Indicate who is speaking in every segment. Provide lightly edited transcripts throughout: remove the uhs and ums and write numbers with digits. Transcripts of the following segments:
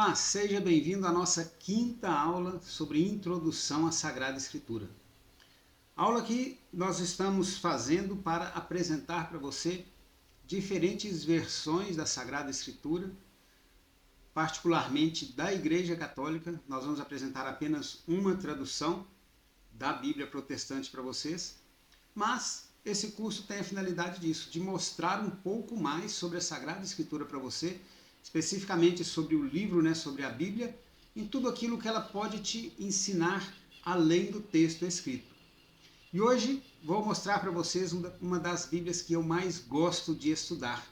Speaker 1: Olá, seja bem-vindo à nossa quinta aula sobre Introdução à Sagrada Escritura. Aula que nós estamos fazendo para apresentar para você diferentes versões da Sagrada Escritura, particularmente da Igreja Católica. Nós vamos apresentar apenas uma tradução da Bíblia Protestante para vocês, mas esse curso tem a finalidade disso, de mostrar um pouco mais sobre a Sagrada Escritura para você, especificamente sobre o livro, sobre a Bíblia, em tudo aquilo que ela pode te ensinar além do texto escrito. E hoje vou mostrar para vocês uma das Bíblias que eu mais gosto de estudar.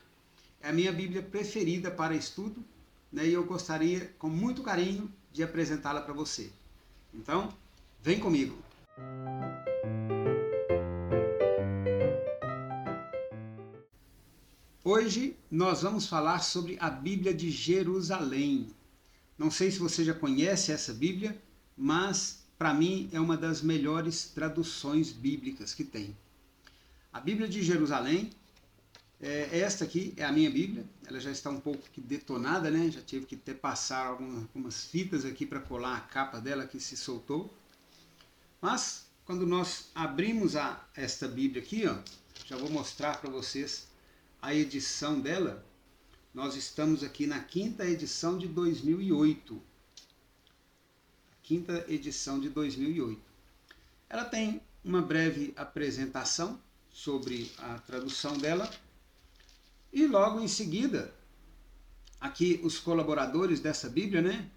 Speaker 1: É a minha Bíblia preferida para estudo, e eu gostaria, com muito carinho, de apresentá-la para você. Então, vem comigo! Hoje nós vamos falar sobre a Bíblia de Jerusalém. Não sei se você já conhece essa Bíblia, mas para mim é uma das melhores traduções bíblicas que tem. A Bíblia de Jerusalém, esta aqui é a minha Bíblia, ela já está um pouco detonada, já tive que passar algumas fitas aqui para colar a capa dela que se soltou. Mas quando nós abrimos esta Bíblia aqui, já vou mostrar para vocês a edição dela. Nós estamos aqui na quinta edição de 2008. Quinta edição de 2008. Ela tem uma breve apresentação sobre a tradução dela. E logo em seguida, aqui os colaboradores dessa Bíblia,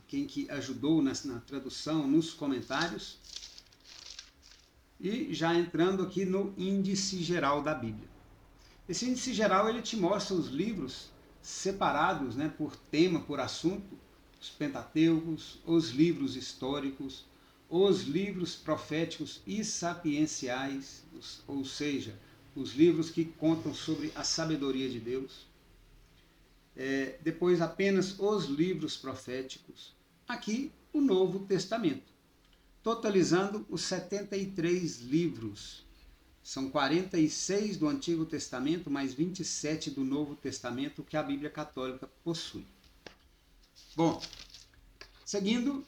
Speaker 1: quem que ajudou na tradução, nos comentários. E já entrando aqui no índice geral da Bíblia. Esse índice geral ele te mostra os livros separados por tema, por assunto, os Pentateucos, os livros históricos, os livros proféticos e sapienciais, ou seja, os livros que contam sobre a sabedoria de Deus. Depois apenas os livros proféticos. Aqui o Novo Testamento, totalizando os 73 livros. São 46 do Antigo Testamento, mais 27 do Novo Testamento que a Bíblia Católica possui. Bom, seguindo,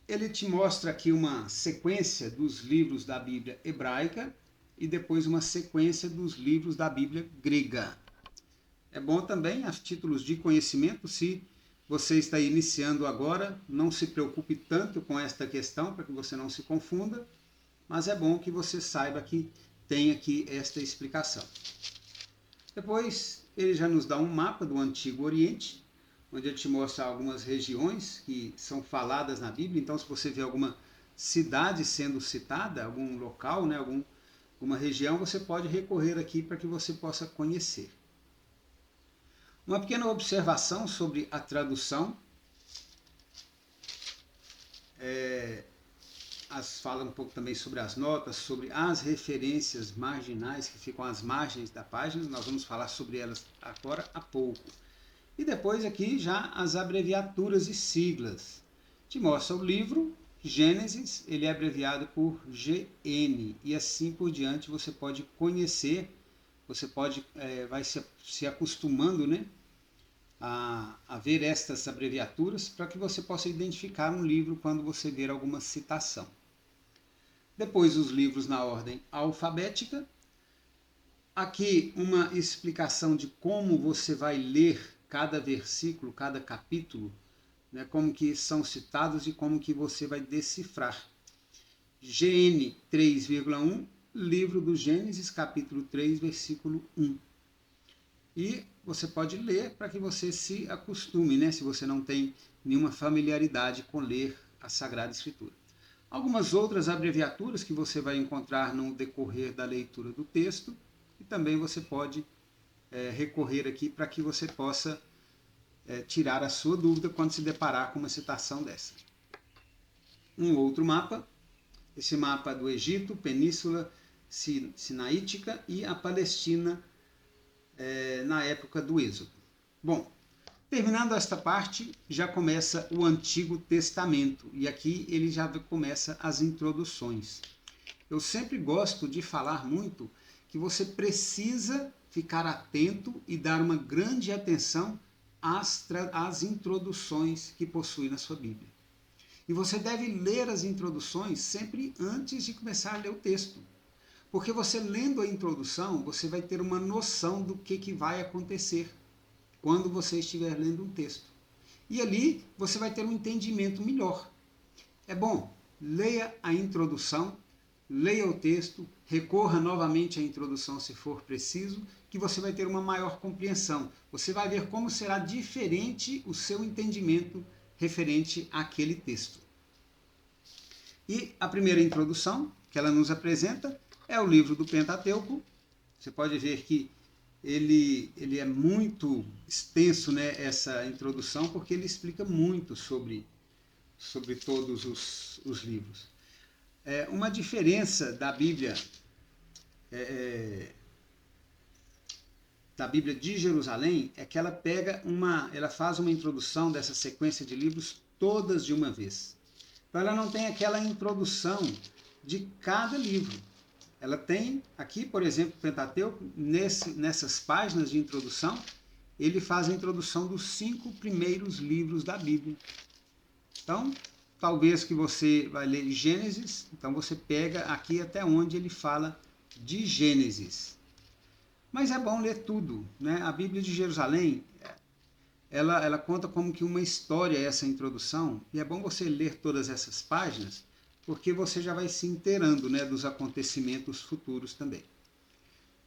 Speaker 1: ele te mostra aqui uma sequência dos livros da Bíblia hebraica e depois uma sequência dos livros da Bíblia grega. É bom também, a títulos de conhecimento, se você está iniciando agora, não se preocupe tanto com esta questão, para que você não se confunda, mas é bom que você saiba que tem aqui esta explicação. Depois, ele já nos dá um mapa do Antigo Oriente, onde ele te mostra algumas regiões que são faladas na Bíblia. Então, se você vê alguma cidade sendo citada, algum local, alguma região, você pode recorrer aqui para que você possa conhecer. Uma pequena observação sobre a tradução. Fala um pouco também sobre as notas, sobre as referências marginais que ficam às margens da página. Nós vamos falar sobre elas agora há pouco. E depois aqui já as abreviaturas e siglas. Te mostra o livro Gênesis, ele é abreviado por GN, e assim por diante você pode conhecer, você vai se acostumando a ver estas abreviaturas para que você possa identificar um livro quando você ver alguma citação. Depois os livros na ordem alfabética. Aqui uma explicação de como você vai ler cada versículo, cada capítulo, como que são citados e como que você vai decifrar. GN 3,1, livro do Gênesis, capítulo 3, versículo 1. E você pode ler para que você se acostume, se você não tem nenhuma familiaridade com ler a Sagrada Escritura. Algumas outras abreviaturas que você vai encontrar no decorrer da leitura do texto, e também você pode recorrer aqui para que você possa tirar a sua dúvida quando se deparar com uma citação dessa. Um outro mapa, esse mapa do Egito, Península Sinaítica e a Palestina na época do Êxodo. Bom, terminando esta parte, já começa o Antigo Testamento, e aqui ele já começa as introduções. Eu sempre gosto de falar muito que você precisa ficar atento e dar uma grande atenção as introduções que possui na sua Bíblia. E você deve ler as introduções sempre antes de começar a ler o texto. Porque você lendo a introdução, você vai ter uma noção do que vai acontecer quando você estiver lendo um texto. E ali você vai ter um entendimento melhor. É bom, leia a introdução, leia o texto, recorra novamente à introdução se for preciso, que você vai ter uma maior compreensão. Você vai ver como será diferente o seu entendimento referente àquele texto. E a primeira introdução que ela nos apresenta é o livro do Pentateuco. Você pode ver que ele é muito extenso, né, essa introdução, porque ele explica muito sobre todos os livros. Uma diferença da Bíblia de Jerusalém é que ela faz uma introdução dessa sequência de livros todas de uma vez. Então ela não tem aquela introdução de cada livro. Ela tem aqui, por exemplo, o Pentateuco, nessas páginas de introdução, ele faz a introdução dos 5 primeiros livros da Bíblia. Então, talvez que você vai ler Gênesis, então você pega aqui até onde ele fala de Gênesis. Mas é bom ler tudo, né? A Bíblia de Jerusalém, ela conta como que uma história essa introdução, e é bom você ler todas essas páginas, porque você já vai se inteirando, né, dos acontecimentos futuros também.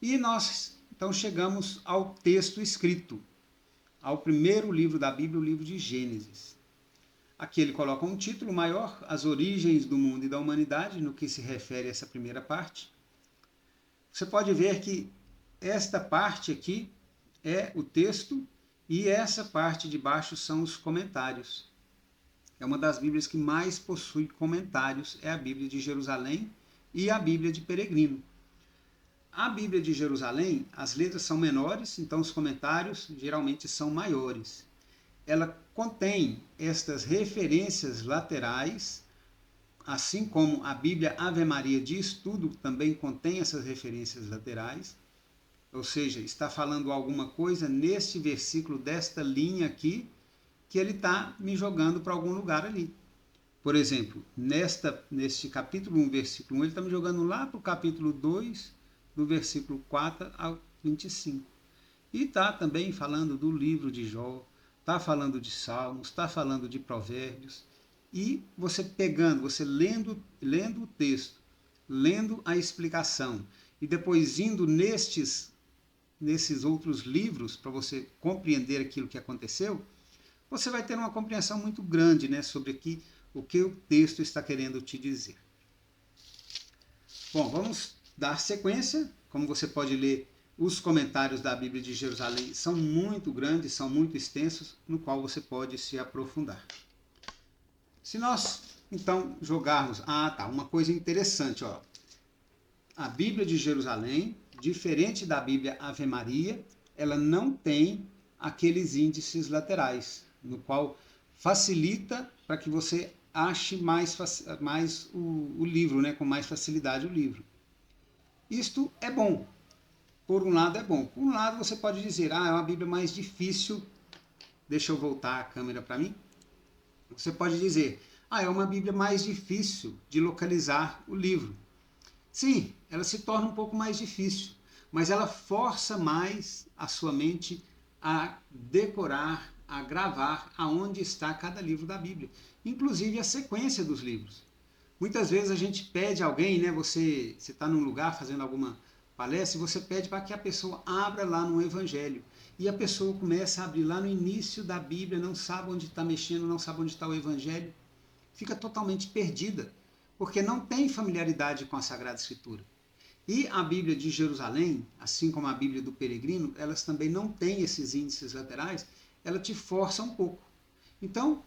Speaker 1: E nós, então, chegamos ao texto escrito, ao primeiro livro da Bíblia, o livro de Gênesis. Aqui ele coloca um título maior, As Origens do Mundo e da Humanidade, no que se refere a essa primeira parte. Você pode ver que esta parte aqui é o texto e essa parte de baixo são os comentários. É uma das Bíblias que mais possui comentários, é a Bíblia de Jerusalém e a Bíblia de Peregrino. A Bíblia de Jerusalém, as letras são menores, então os comentários geralmente são maiores. Ela contém estas referências laterais, assim como a Bíblia Ave Maria de Estudo também contém essas referências laterais, ou seja, está falando alguma coisa neste versículo desta linha aqui, que ele está me jogando para algum lugar ali. Por exemplo, neste capítulo 1, versículo 1, ele está me jogando lá para o capítulo 2, do versículo 4 ao 25. E está também falando do livro de Jó, está falando de Salmos, está falando de Provérbios. E você lendo o texto, lendo a explicação, e depois indo nesses outros livros, para você compreender aquilo que aconteceu, você vai ter uma compreensão muito grande, né, sobre o que o texto está querendo te dizer. Bom, vamos dar sequência. Como você pode ler, os comentários da Bíblia de Jerusalém são muito grandes, são muito extensos, no qual você pode se aprofundar. Se nós, então, jogarmos... uma coisa interessante, ó. A Bíblia de Jerusalém, diferente da Bíblia Ave Maria, ela não tem aqueles índices laterais, no qual facilita para que você ache mais o livro, né, com mais facilidade o livro. Isto é bom. Por um lado é bom. Por um lado você pode dizer, é uma Bíblia mais difícil. Deixa eu voltar a câmera para mim. Você pode dizer, é uma Bíblia mais difícil de localizar o livro. Sim, ela se torna um pouco mais difícil, mas ela força mais a sua mente a decorar, a gravar aonde está cada livro da Bíblia, inclusive a sequência dos livros. Muitas vezes a gente pede a alguém, né, você está num lugar fazendo alguma palestra e você pede para que a pessoa abra lá no Evangelho. E a pessoa começa a abrir lá no início da Bíblia, não sabe onde está mexendo, não sabe onde está o Evangelho. Fica totalmente perdida, porque não tem familiaridade com a Sagrada Escritura. E a Bíblia de Jerusalém, assim como a Bíblia do Peregrino, elas também não têm esses índices laterais, ela te força um pouco. Então,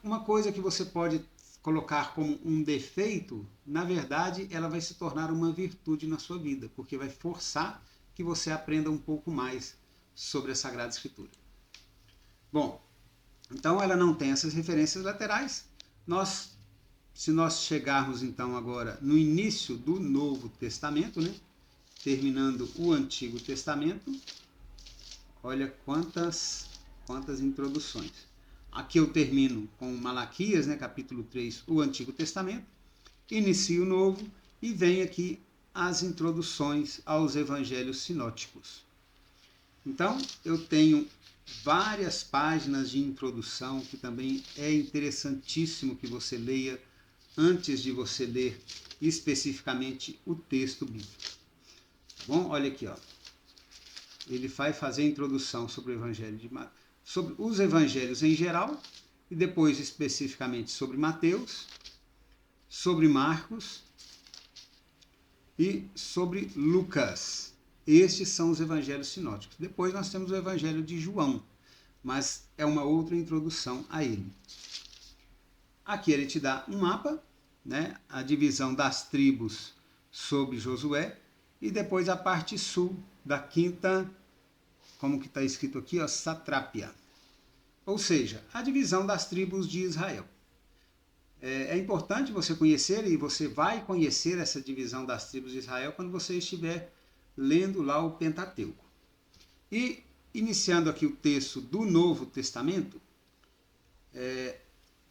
Speaker 1: uma coisa que você pode colocar como um defeito, na verdade, ela vai se tornar uma virtude na sua vida, porque vai forçar que você aprenda um pouco mais sobre a Sagrada Escritura. Bom, então ela não tem essas referências laterais. Se nós chegarmos então agora no início do Novo Testamento, né, terminando o Antigo Testamento, olha quantas quantas introduções. Aqui eu termino com Malaquias, né, capítulo 3, o Antigo Testamento, inicio o Novo e venho aqui as introduções aos evangelhos sinóticos. Então, eu tenho várias páginas de introdução que também é interessantíssimo que você leia antes de você ler especificamente o texto bíblico. Tá bom? Olha aqui, ó. Ele vai fazer a introdução sobre o evangelho de Mateus, sobre os evangelhos em geral, e depois especificamente sobre Mateus, sobre Marcos e sobre Lucas. Estes são os evangelhos sinóticos. Depois nós temos o evangelho de João, mas é uma outra introdução a ele. Aqui ele te dá um mapa, né, a divisão das tribos sobre Josué, e depois a parte sul da quinta, como que está escrito aqui, ó, satrápia. Ou seja, a divisão das tribos de Israel. É importante você conhecer, e você vai conhecer essa divisão das tribos de Israel quando você estiver lendo lá o Pentateuco. E, iniciando aqui o texto do Novo Testamento,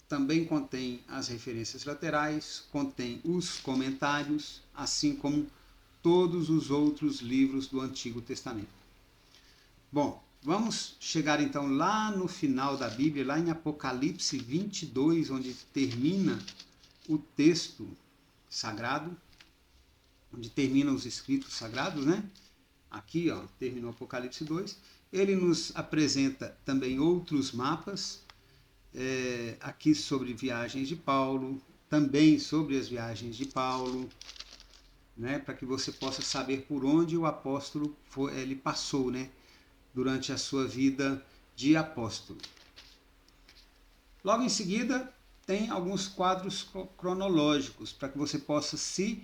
Speaker 1: também contém as referências laterais, contém os comentários, assim como todos os outros livros do Antigo Testamento. Bom, vamos chegar então lá no final da Bíblia, lá em Apocalipse 22, onde termina o texto sagrado, onde terminam os escritos sagrados, né? Aqui, ó, terminou Apocalipse 2. Ele nos apresenta também outros mapas, aqui sobre viagens de Paulo, também sobre as viagens de Paulo, né? Para que você possa saber por onde o apóstolo ele passou, né? Durante a sua vida de apóstolo. Logo em seguida, tem alguns quadros cronológicos para que você possa se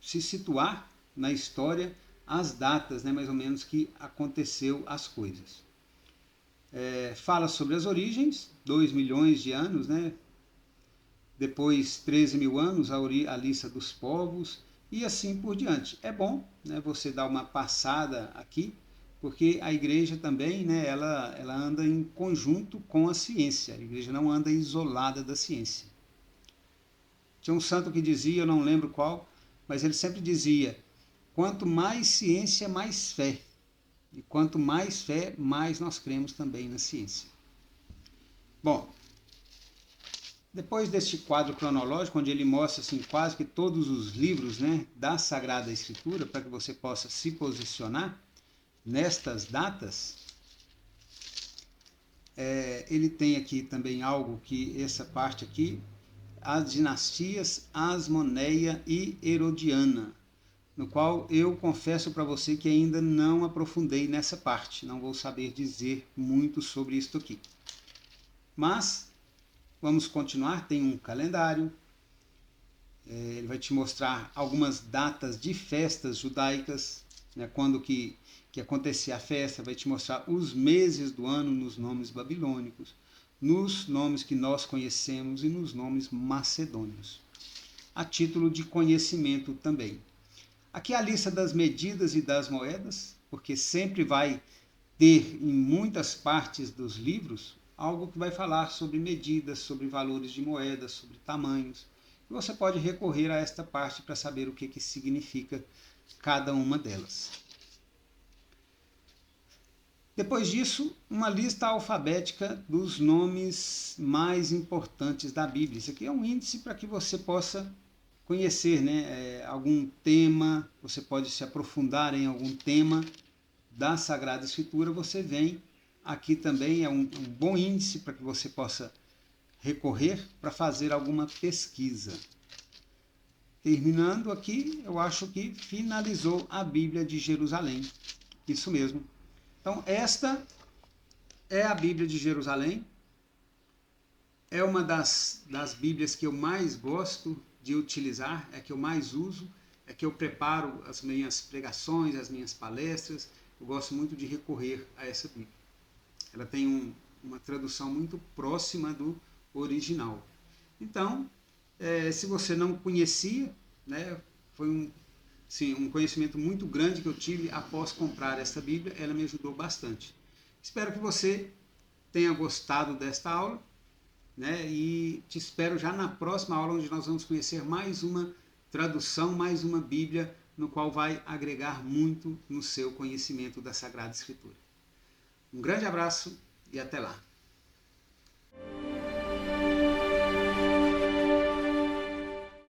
Speaker 1: situar na história, as datas, né, mais ou menos, que aconteceu as coisas. Fala sobre as origens, 2 milhões de anos, né? Depois 13 mil anos, a lista dos povos, e assim por diante. É bom, né, você dar uma passada aqui, porque a igreja também, né, ela anda em conjunto com a ciência. A igreja não anda isolada da ciência. Tinha um santo que dizia, eu não lembro qual, mas ele sempre dizia: quanto mais ciência, mais fé. E quanto mais fé, mais nós cremos também na ciência. Bom, depois deste quadro cronológico, onde ele mostra assim, quase que todos os livros, né, da Sagrada Escritura, para que você possa se posicionar nestas datas, ele tem aqui também algo que essa parte aqui, as dinastias Asmoneia e Herodiana, no qual eu confesso para você que ainda não aprofundei nessa parte, não vou saber dizer muito sobre isto aqui. Mas vamos continuar, tem um calendário, ele vai te mostrar algumas datas de festas judaicas, né, quando que acontecia a festa, vai te mostrar os meses do ano nos nomes babilônicos, nos nomes que nós conhecemos e nos nomes macedônios, a título de conhecimento também. Aqui a lista das medidas e das moedas, porque sempre vai ter em muitas partes dos livros algo que vai falar sobre medidas, sobre valores de moedas, sobre tamanhos. E você pode recorrer a esta parte para saber o que significa cada uma delas. Depois disso, uma lista alfabética dos nomes mais importantes da Bíblia. Isso aqui é um índice para que você possa conhecer, né, algum tema, você pode se aprofundar em algum tema da Sagrada Escritura, você vem aqui também, é um bom índice para que você possa recorrer para fazer alguma pesquisa. Terminando aqui, eu acho que finalizou a Bíblia de Jerusalém. Isso mesmo. Então, esta é a Bíblia de Jerusalém. É uma das Bíblias que eu mais gosto de utilizar, é que eu mais uso, é que eu preparo as minhas pregações, as minhas palestras. Eu gosto muito de recorrer a essa Bíblia. Ela tem uma tradução muito próxima do original. Então, se você não conhecia, né, foi um conhecimento muito grande que eu tive após comprar essa Bíblia, ela me ajudou bastante. Espero que você tenha gostado desta aula, né? E te espero já na próxima aula, onde nós vamos conhecer mais uma tradução, mais uma Bíblia, no qual vai agregar muito no seu conhecimento da Sagrada Escritura. Um grande abraço e até lá!